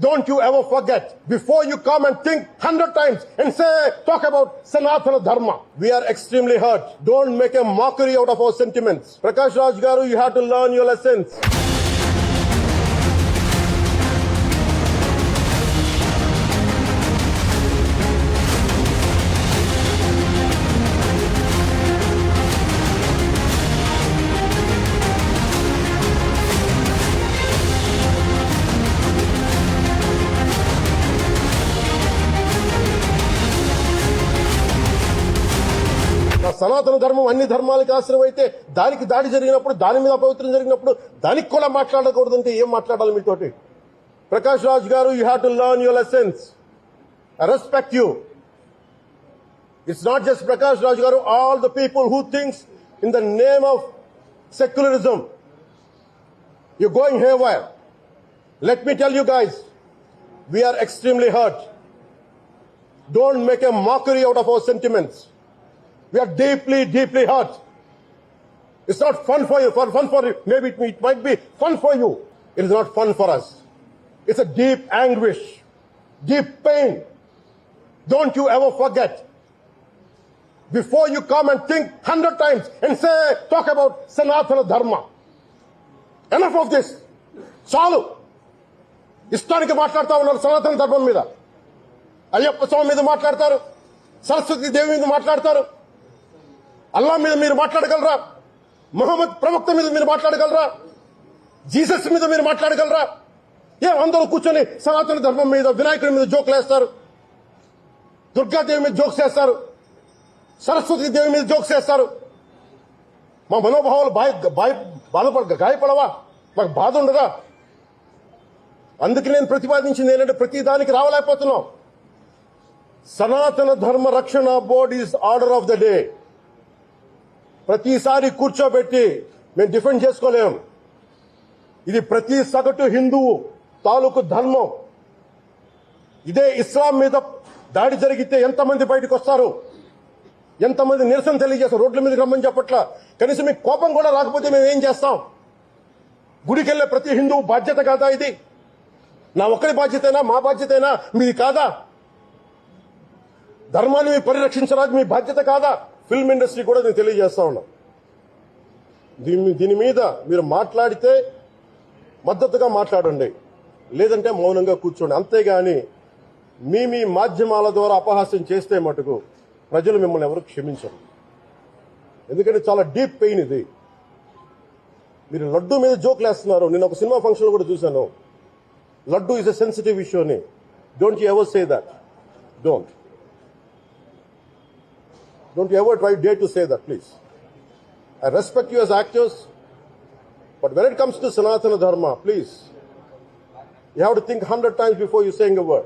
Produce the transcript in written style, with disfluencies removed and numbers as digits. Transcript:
Don't you ever forget, before you come and think 100 times and say, talk about Sanatana Dharma. We are extremely hurt. Don't make a mockery out of our sentiments. Prakash Raj Garu, you have to learn your lessons. సనాతన ధర్మం అన్ని ధర్మాలకి ఆశ్రయం అయితే దానికి దాడి జరిగినప్పుడు దాని మీద అపవిత్రం జరిగినప్పుడు దానికి కూడా మాట్లాడకూడదంటే ఏం మాట్లాడాలి మీతోటి? ప్రకాష్ రాజ్ గారు, you have to learn your lessons. I respect you. It's not just Prakash Raj గారు, all the people who thinks in the name of secularism you going haywire. Let me tell you guys, we are extremely hurt. Don't make a mockery out of our sentiments. We are deeply, deeply hurt. It's not fun for you. Fun for you. Maybe it might be fun for you. It is not fun for us. It's a deep anguish, deep pain. Don't you ever forget. Before you come and think 100 times and say, talk about Sanatana Dharma. Enough of this. చాలు. ఇష్టానికి మాట్లాడుతూ ఉన్నారు సనాతన ధర్మం మీద. అయ్యప్ప స్వామి మీద మాట్లాడతారు, సరస్వతి దేవి మీద మాట్లాడతారు. అల్లా మీద మీరు మాట్లాడగలరా? మహమ్మద్ ప్రవక్త మీద మీరు మాట్లాడగలరా? జీసస్ మీద మీరు మాట్లాడగలరా? అందరూ కూర్చొని సనాతన ధర్మం మీద, వినాయకుడి మీద జోకులు వేస్తారు, దుర్గాదేవి మీద జోక్స్ వేస్తారు, సరస్వతి దేవి మీద జోక్స్ వేస్తారు. మా మనోభావాలు గాయపడవా? మాకు బాధ ఉండదా? అందుకే నేను ప్రతిపాదించింది ఏంటంటే ప్రతి దానికి రావలేకపోతున్నాం. సనాతన ధర్మ రక్షణ board is order of the day. ప్రతిసారి కూర్చోబెట్టి మేము డిఫెండ్ చేసుకోలేము. ఇది ప్రతి సగటు హిందువు తాలూకు ధర్మం. ఇదే ఇస్లాం మీద దాడి జరిగితే ఎంతమంది బయటకు వస్తారు, ఎంతమంది నిరసన తెలియజేస్తారు? రోడ్ల మీదకి రమ్మని చెప్పట్లా. కనీసం మీకు కోపం కూడా రాకపోతే మేము ఏం చేస్తాం? గుడికి వెళ్లే ప్రతి హిందువు బాధ్యత కాదా ఇది? నా ఒక్కడి బాధ్యతైనా, మా బాధ్యతైనా మీది కాదా? ధర్మాన్ని మీరు పరిరక్షించడానికి మీ బాధ్యత కాదా? ఫిల్మ్ ఇండస్ట్రీ కూడా నేను తెలియజేస్తా ఉన్నా. దీని మీద మీరు మాట్లాడితే మద్దతుగా మాట్లాడండి, లేదంటే మౌనంగా కూర్చోండి. అంతేగాని మీ మాధ్యమాల ద్వారా అపహాస్యం చేస్తే మటుకు ప్రజలు మిమ్మల్ని ఎవరు క్షమించరు. ఎందుకంటే చాలా డీప్ పెయిన్ ఇది. మీరు లడ్డూ మీద జోక్లు వేస్తున్నారు. నేను ఒక సినిమా ఫంక్షన్ కూడా చూశాను. Laddu is a sensitive issue అని. Don't you ever say that. Don't you ever dare to say that, please. I respect you as actors, but when it comes to Sanatana Dharma, please, you have to think 100 times before you saying a word.